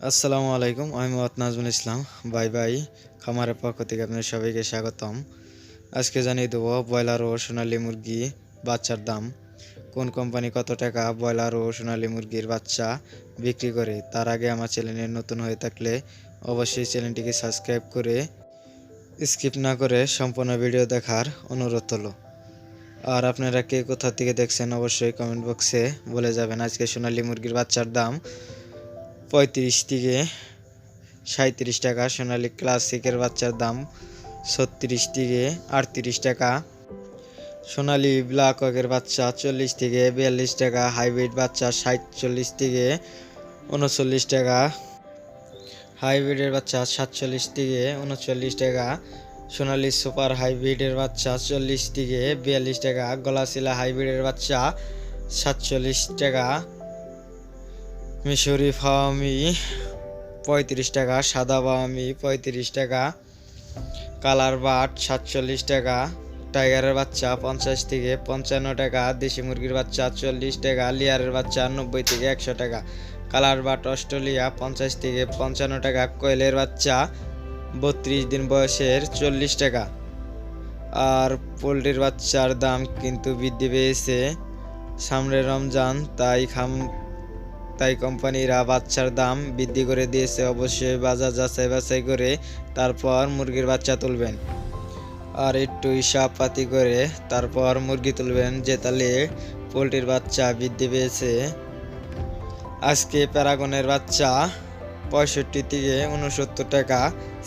আসসালামু আলাইকুম, আমি মোহাম্মদ নাজমুল ইসলাম। বাই বাই খামারের পক্ষ থেকে আপনাদের সবাইকে স্বাগতম। আজকে জানিয়ে দেবো ব্রয়লার ও সোনালী মুরগি বাচ্চার দাম, কোন কোম্পানি কত টাকা ব্রয়লার ও সোনালী মুরগির বাচ্চা বিক্রি করে। তার আগে আমার চ্যানেলে নতুন হয়ে থাকলে অবশ্যই চ্যানেলটিকে সাবস্ক্রাইব করে স্কিপ না করে সম্পূর্ণ ভিডিও দেখার অনুরোধ হলো। আর আপনারা কে কোথা থেকে দেখছেন অবশ্যই কমেন্ট বক্সে বলে যাবেন। আজকে সোনালী মুরগির বাচ্চার দাম 35 থেকে 37 টাকা, সোনালী ক্লাসিকের বাচ্চার দাম 36 থেকে 38 টাকা, সোনালী ব্ল্যাক হকের বাচ্চা 40 থেকে 42 টাকা, হাইব্রিড বাচ্চা 47 থেকে 39 টাকা, হাইব্রিডের বাচ্চা 47 থেকে 39 টাকা, সোনালী সুপার হাইব্রিডের বাচ্চা 40 থেকে 42 টাকা, গলাশিলা হাইব্রিডের বাচ্চা 47 টাকা, মিশরি ফাওয়ামি 35 টাকা, সাদা বাওয়ামি 35 টাকা, কালার বাট 47 টাকা, টাইগারের বাচ্চা 50 থেকে 55 টাকা, দেশি মুরগির বাচ্চা 40 টাকা, লিয়ারের বাচ্চা 90 থেকে 100 টাকা, কালার বাট অস্ট্রেলিয়া 50 থেকে 55 টাকা, কোয়েলের বাচ্চা 32 দিন বয়সের 40 টাকা। আর পোলট্রির বাচ্চার দাম কিন্তু বৃদ্ধি পেয়েছে, সামনে রমজান, তাই কোম্পানিরা বাচ্চার দাম বৃদ্ধি করে দিয়েছে। অবশ্যই বাজার যাচাই বাছাই করে তারপর মুরগির বাচ্চা তুলবেন, আর একটু হিসাব পাতি করে তারপর মুরগি তুলবেন, যে তাহলে পোলট্রির বাচ্চা বৃদ্ধি পেয়েছে। আজকে প্যারাগনের বাচ্চা 65 থেকে 69 টাকা,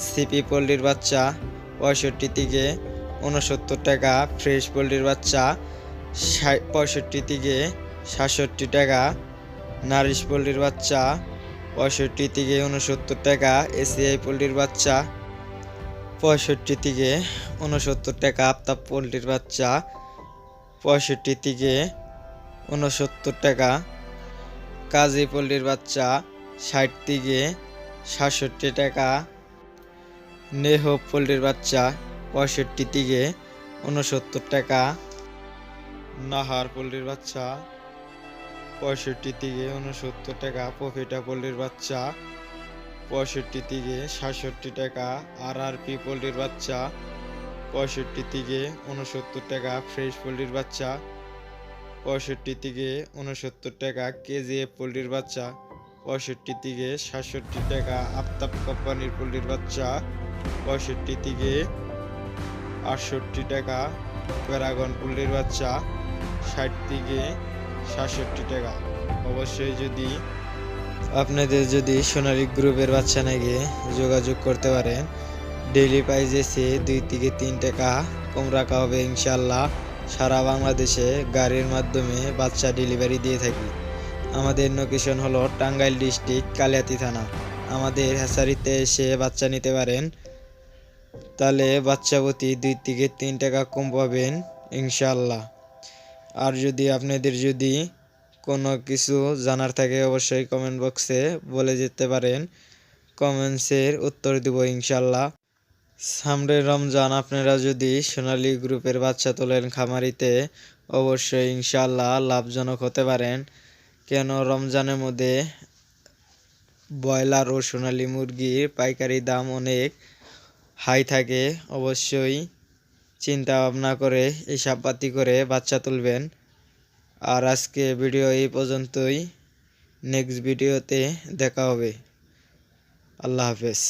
সিপি পোলট্রির বাচ্চা 65 থেকে 69 টাকা, ফ্রেশ পোলট্রির বাচ্চা 65 থেকে 67 টাকা, নারিশ পোলট্রির বাচ্চা 65 থেকে 69 টাকা, এসিআই পোলট্রির বাচ্চা 65 থেকে 69 টাকা, আফতাব পোলট্রির বাচ্চা 65 থেকে 69 টাকা, কাজী পোলট্রির বাচ্চা 60 থেকে 67 টাকা, নেহো পোলট্রির বাচ্চা 65 থেকে 69 টাকা, নাহার পোলট্রির বাচ্চা 65 থেকে 69 টাকা, প্রফিটা পোলট্রির বাচ্চা 65 থেকে 67 টাকা, আরআরপি পোলট্রির বাচ্চা 65 থেকে 69 টাকা, ফ্রেশ পোলট্রির বাচ্চা 65 থেকে 69 টাকা, কেজিএফ পোলট্রির বাচ্চা 65 থেকে 67 টাকা, আফতাব কোম্পানির পোলট্রির বাচ্চা 65 থেকে 68 টাকা, প্যারাগন পোলট্রির বাচ্চা 60 থেকে 67 টাকা। অবশ্যই যদি আপনাদের যদি সোনালী গ্রুপের বাচ্চা নাকি যোগাযোগ করতে পারেন, ডেইলি প্রাইসে 2 থেকে 3 টাকা কম রাখা হবে ইনশাল্লাহ। সারা বাংলাদেশে গাড়ির মাধ্যমে বাচ্চা ডেলিভারি দিয়ে থাকি। আমাদের লোকেশন হলো টাঙ্গাইল ডিস্ট্রিক্ট, কালিয়াতি থানা। আমাদের হ্যাচারিতে এসে বাচ্চা নিতে পারেন, তাহলে বাচ্চা প্রতি 2 থেকে 3 টাকা কম পাবেন ইনশাল্লাহ। আর যদি আপনাদের যদি কোনো কিছু জানার থাকে অবশ্যই কমেন্ট বক্সে বলে যেতে পারেন, কমেন্টসের উত্তর দেব ইনশাল্লাহ। সামনে রমজান, আপনারা যদি সোনালী গ্রুপের বাচ্চা তোলেন খামারিতে অবশ্যই ইনশাল্লাহ লাভজনক হতে পারেন। কেন রমজানের মধ্যে ব্রয়লার ও সোনালী মুরগির পাইকারি দাম অনেক হাই থাকে। অবশ্যই চিন্তা ভাবনা করে হিসাবপাতি করে বাচ্চা তুলবেন। আর আজকে ভিডিও এই পর্যন্তই, নেক্সট ভিডিওতে দেখা হবে। আল্লাহ হাফেজ।